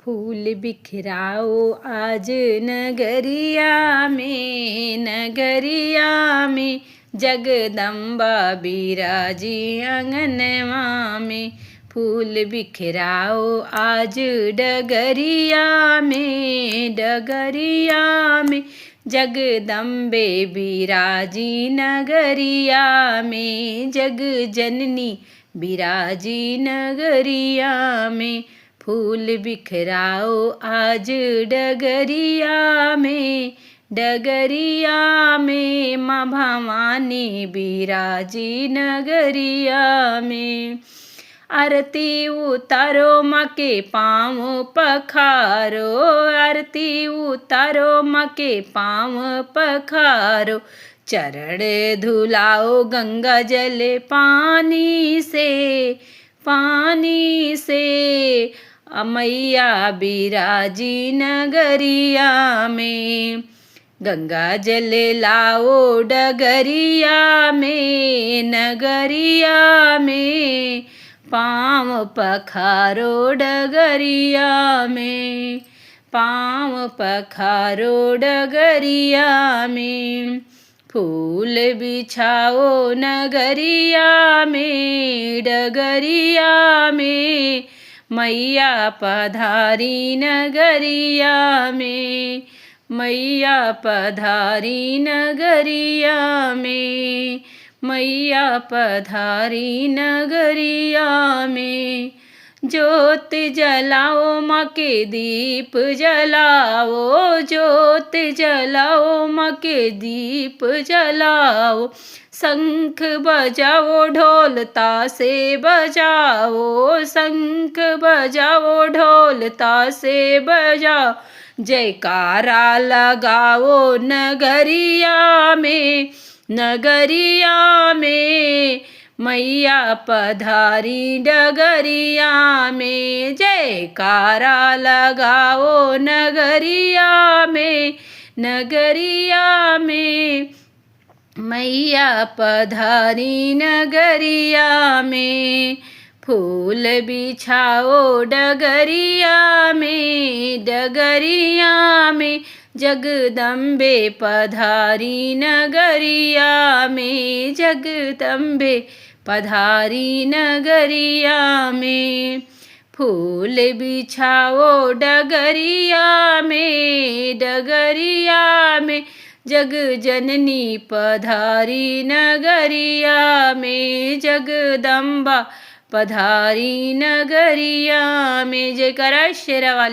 फूल बिखराओ आज नगरिया में जगदम्बा बिराजी अंगनवा में। फूल बिखराओ आज डगरिया में जगदम्बे बिराजी नगरिया में। जग जननी बिराजी नगरिया में। फूल बिखराओ आज डगरिया में माँ भवानी बिराजी नगरिया में। आरती उतारो माँ के पाँव पखारो, आरती उतारो माँ के पाँव पखारो। चरण धुलाओ गंगा जल पानी से मैया बिराजी नगरिया में। गंगा जल लाओ डगरिया में पाँव पखारो डगरिया में, पाँव पखारो डगरिया में। फूल बिछाओ नगरिया में डगरिया में मैया पधारी नगरिया में, मैया पधारी नगरिया में, मैया पधारी नगरिया में। ज्योत जलाओ माँ के दीप जलाओ, ज्योत जलाओ माँ के दीप जलाओ। शंख बजाओ ढोल तासे बजाओ, शंख बजाओ ढोल तासे बजाओ। जयकारा लगाओ नगरिया में मैया पधारी डगरिया में। जयकारा लगाओ नगरिया में मैया पधारी नगरिया में। फूल बिछाओ डगरिया में जगदम्बे पधारी नगरिया में, जगदम्बे पधारी नगरिया में। फूल बिछाओ डगरिया में जग जननी पधारी नगरिया में। जगदम्बा पधारी नगरिया में। जयकारा शेरा वाली।